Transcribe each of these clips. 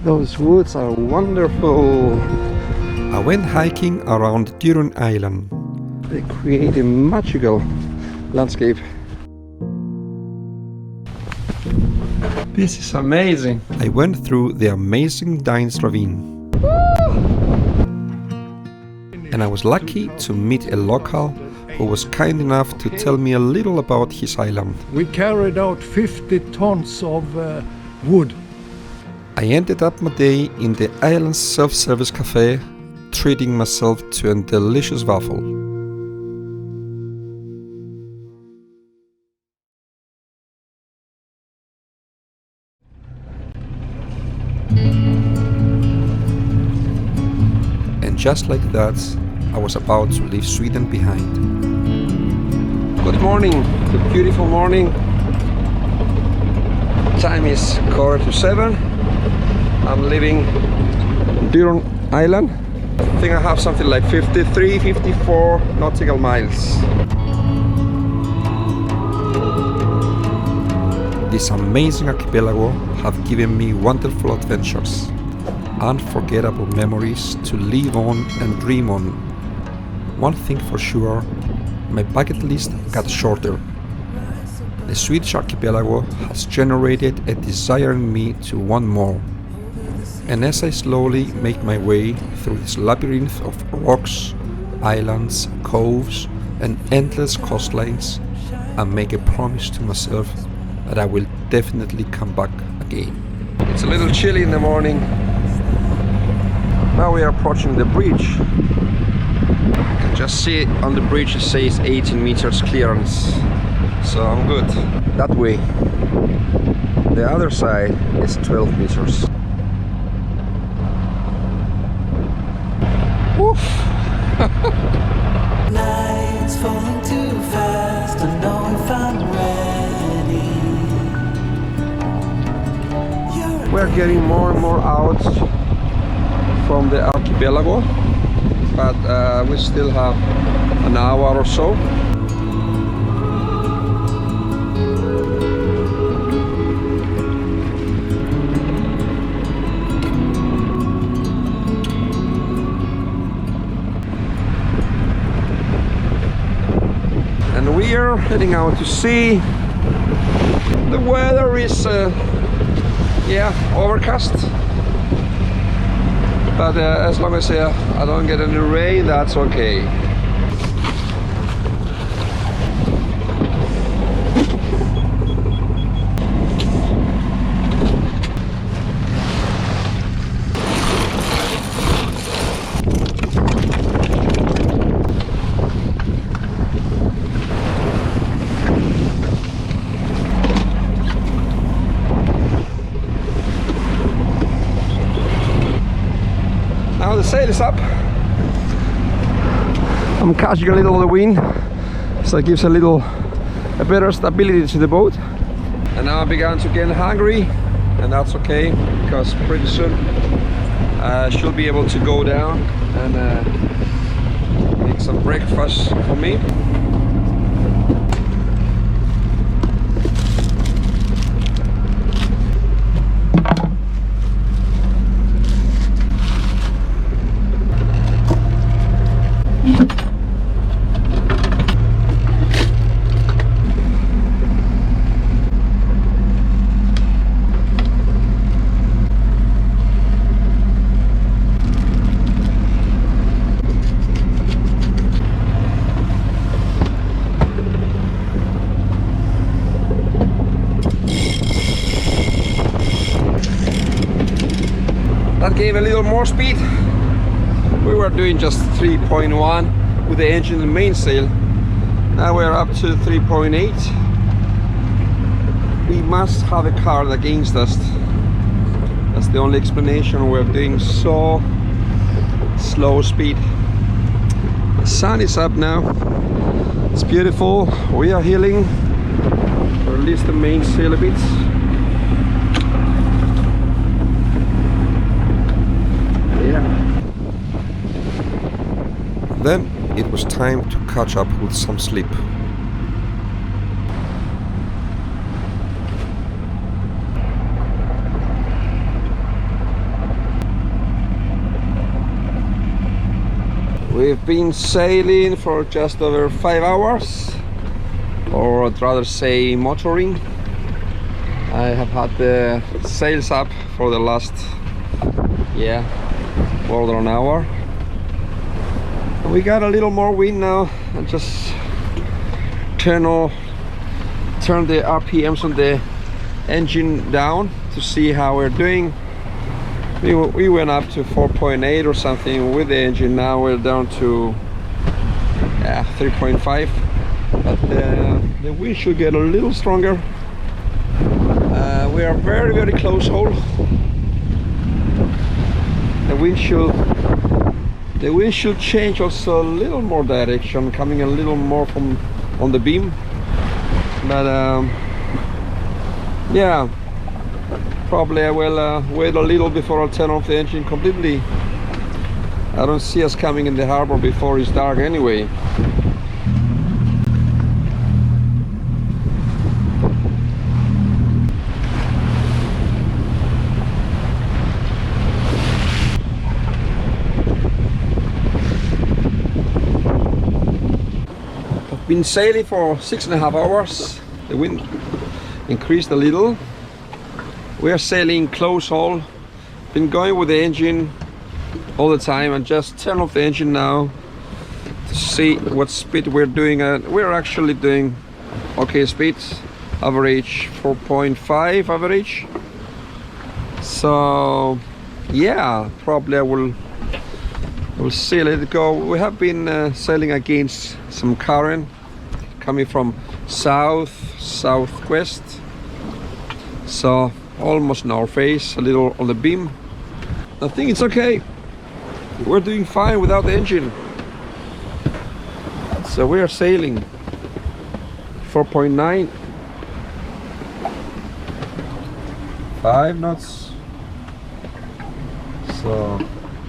Those woods are wonderful. I went hiking around Duran Island. They create a magical landscape. This is amazing. I went through the amazing Dines Ravine. And I was lucky to meet a local who was kind enough to tell me a little about his island. We carried out 50 tons of wood. I ended up my day in the island's self-service cafe, treating myself to a delicious waffle. And just like that, I was about to leave Sweden behind. Good morning, it's a beautiful morning. Time is 6:45. I'm leaving Duran Island. I think I have something like 53, 54 nautical miles. This amazing archipelago have given me wonderful adventures, unforgettable memories to live on and dream on. One thing for sure, my bucket list got shorter. The Swedish archipelago has generated a desire in me to want more. And as I slowly make my way through this labyrinth of rocks, islands, coves, and endless coastlines, I make a promise to myself that I will definitely come back again. It's a little chilly in the morning. Now we are approaching the bridge. You can just see on the bridge it says 18 meters clearance. So I'm good. That way. The other side is 12 meters. Oof. Nights falling too fast, I know if I'm ready. We're getting more and more out from the archipelago, but we still have an hour or so. And we are heading out to sea. The weather is overcast, but as long as I don't get any rain, that's okay. Now the sail is up. I'm catching a little of the wind, so it gives a better stability to the boat. And now I began to get hungry, and that's okay, because pretty soon I should be able to go down and make some breakfast for me. That gave a little more speed. We were doing just 3.1 with the engine and mainsail. Now we're up to 3.8. We must have a card against us. That's the only explanation. We're doing so slow speed. The sun is up now. It's beautiful. We are healing. Release the mainsail a bit. Then it was time to catch up with some sleep. We've been sailing for just over 5 hours, or I'd rather say motoring. I have had the sails up for the last, more than an hour. And we got a little more wind now, and just turn the RPMs on the engine down to see how we're doing. We went up to 4.8 or something with the engine. Now we're down to 3.5, but the wind should get a little stronger. We are very, very close haul. The wind should change also a little more direction, coming a little more from on the beam. But probably I will wait a little before I turn off the engine completely. I don't see us coming in the harbor before it's dark anyway. I've been sailing for 6.5 hours. The wind increased a little. We are sailing close haul. Been going with the engine all the time, and just turn off the engine now to see what speed we're doing. We're actually doing okay speeds, average 4.5 average. So yeah, probably I will see, let it go. We have been sailing against some current coming from southwest, so almost north face, a little on the beam. I think it's okay. We're doing fine without the engine. So we are sailing 4.9, 5 knots. So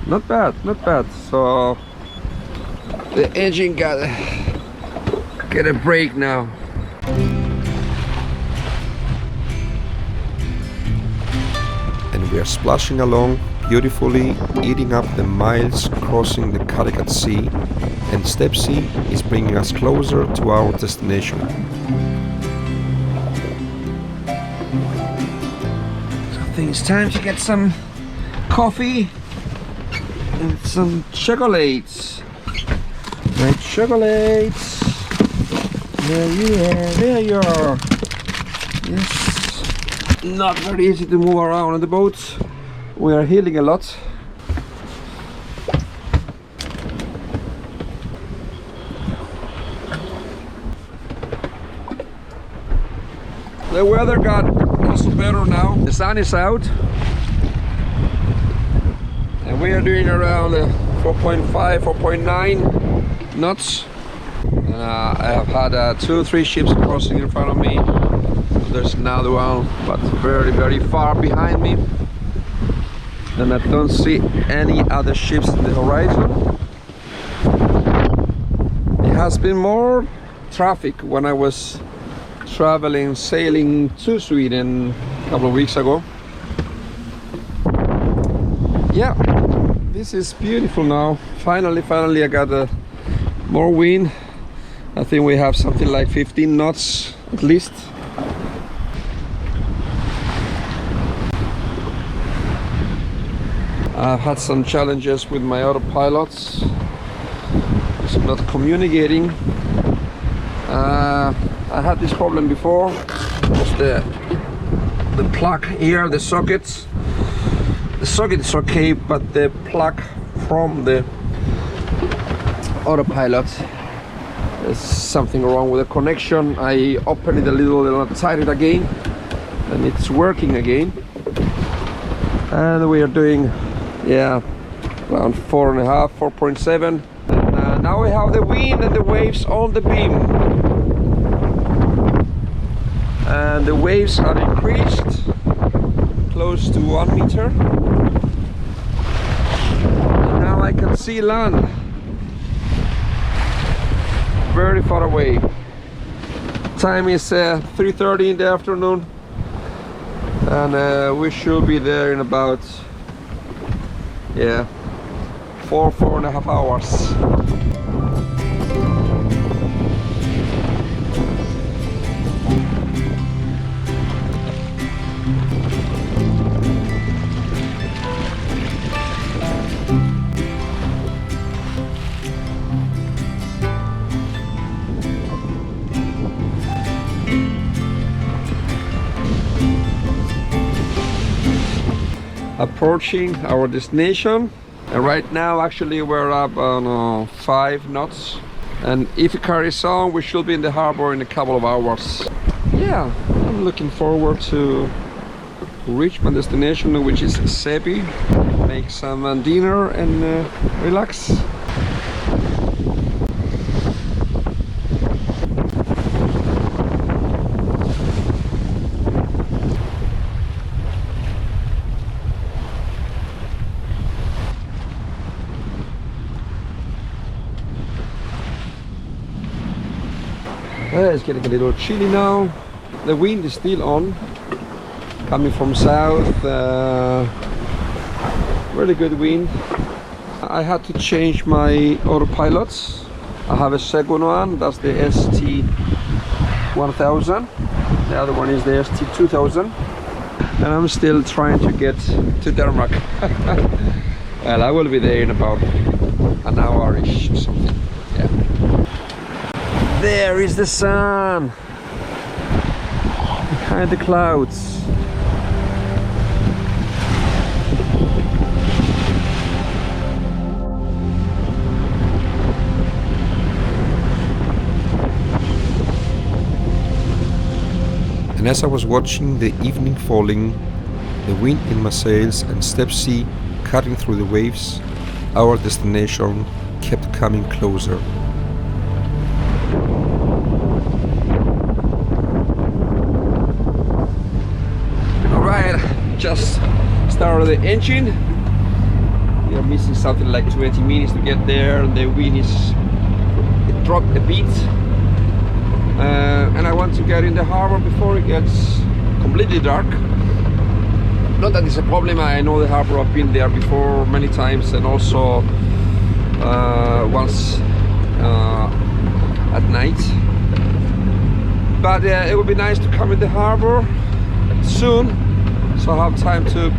not bad, not bad. So the engine got a break now. And we are splashing along beautifully, eating up the miles crossing the Kattegat Sea, and Step C is bringing us closer to our destination. So I think it's time to get some coffee and some chocolates. Great chocolates. There you are. Yes. Not very easy to move around on the boat. We are healing a lot. The weather got also better now. The sun is out, and we are doing around 4.5, 4.9 knots. I have had 2 or 3 ships crossing in front of me. There's another one, but very, very far behind me. And I don't see any other ships in the horizon. It has been more traffic when I was sailing to Sweden a couple of weeks ago. Yeah, this is beautiful now. Finally I got more wind. I think we have something like 15 knots at least. I've had some challenges with my autopilots. It's not communicating. I had this problem before. Just the plug here, the sockets. The socket is okay, but the plug from the autopilot, there's something wrong with the connection. I opened it a little and tied it again, and it's working again. And we are doing around 4.5, 4.7. And now we have the wind and the waves on the beam. And the waves are increased close to 1 meter. And now I can see land very far away. Time is 3:30 in the afternoon, and we should be there in about 4.5 hours. Approaching our destination, and right now actually we're up on 5 knots, and if it carries on we should be in the harbor in a couple of hours. Yeah, I'm looking forward to reach my destination, which is Sebi, make some dinner and relax. It's getting a little chilly now. The wind is still on, coming from south. Really good wind. I had to change my autopilots. I have a second one, that's the ST1000. The other one is the ST2000. And I'm still trying to get to Denmark. Well, I will be there in about an hour-ish or something. Yeah. There is the sun behind the clouds. And as I was watching the evening falling, the wind in my sails and steep sea cutting through the waves, our destination kept coming closer. Just started the engine. We are missing something like 20 minutes to get there. The wind it dropped a bit, and I want to get in the harbor before it gets completely dark. Not that it's a problem. I know the harbor. I've been there before many times, and also once at night. But it would be nice to come in the harbor soon, so I have time to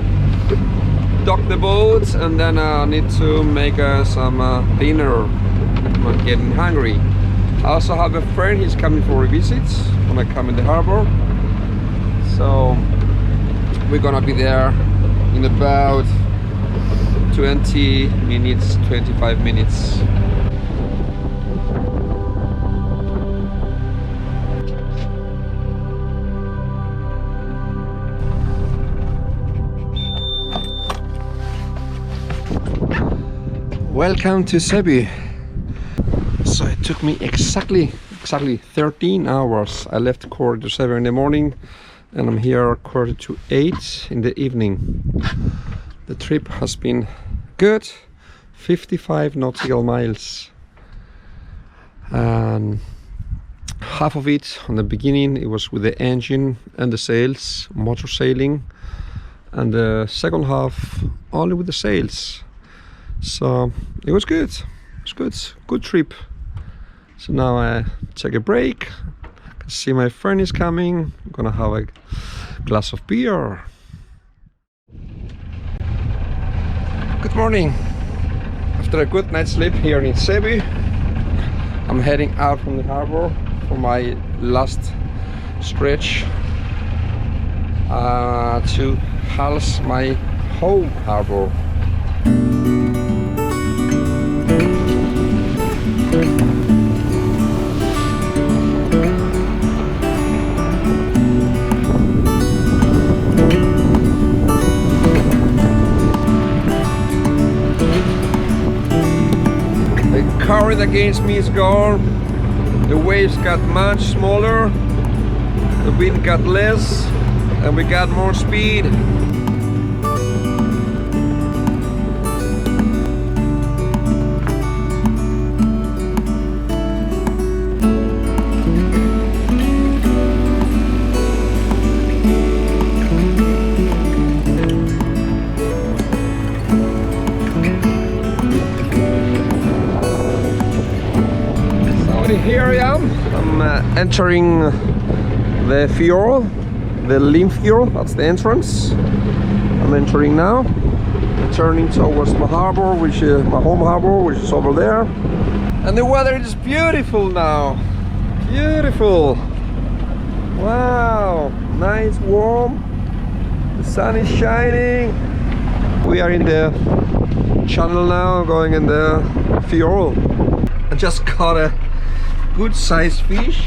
dock the boats, and then I need to make some dinner. I'm getting hungry. I also have a friend, he's coming for a visit when I come in the harbor. So we're gonna be there in about 20 minutes, 25 minutes. Welcome to Sebi. So it took me exactly 13 hours. I left 7:15 in the morning, and I'm here 8:15 in the evening. The trip has been good, 55 nautical miles, and half of it on the beginning it was with the engine and the sails, motor sailing, and the second half only with the sails. So it was good. It was good trip. So now I take a break. I can see my friend is coming. I'm gonna have a glass of beer. Good morning. After a good night's sleep here in Sebi, I'm heading out from the harbor for my last stretch to Hals, my home harbor. The current against me is gone. The waves got much smaller. The wind got less, and we got more speed. entering the fjord, the Lim fjord, that's the entrance. I'm entering now, turning towards my harbor, which is my home harbor, which is over there. And the weather is beautiful now, beautiful. Wow, nice, warm, the sun is shining. We are in the channel now, going in the fjord. I just caught a good sized fish,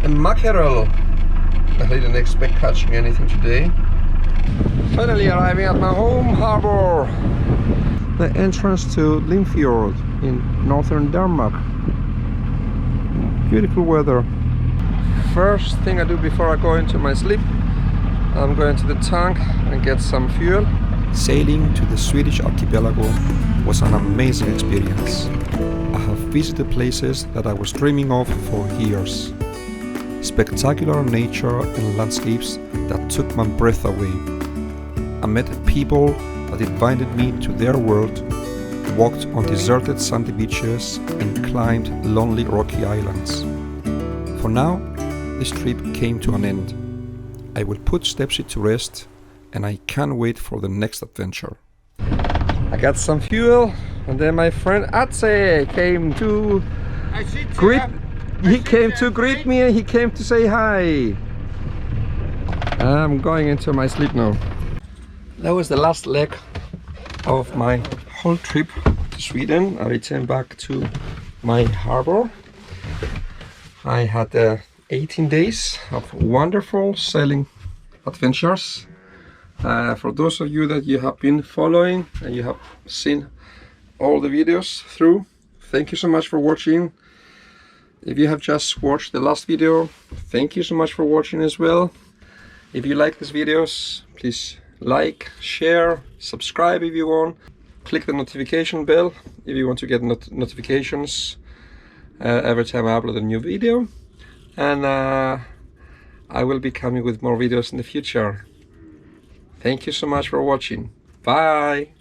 a mackerel. I didn't expect catching anything today. Finally arriving at my home harbor, the entrance to Limfjord in northern Denmark. Beautiful weather. First thing I do before I go into my sleep, I'm going to the tank and get some fuel. Sailing to the Swedish archipelago was an amazing experience. I have visited places that I was dreaming of for years. Spectacular nature and landscapes that took my breath away. I met people that invited me to their world, walked on deserted sandy beaches and climbed lonely rocky islands. For now, this trip came to an end. I will put Stepsy to rest and I can't wait for the next adventure. I got some fuel, and then my friend Atse came to greet me, and he came to say hi. I'm going into my sleep now. That was the last leg of my whole trip to Sweden. I returned back to my harbor. I had 18 days of wonderful sailing adventures. For those of you that you have been following and you have seen all the videos through, thank you so much for watching. If you have just watched the last video, thank you so much for watching as well. If you like these videos, please like, share, subscribe if you want. Click the notification bell if you want to get notifications every time I upload a new video. And I will be coming with more videos in the future. Thank you so much for watching. Bye!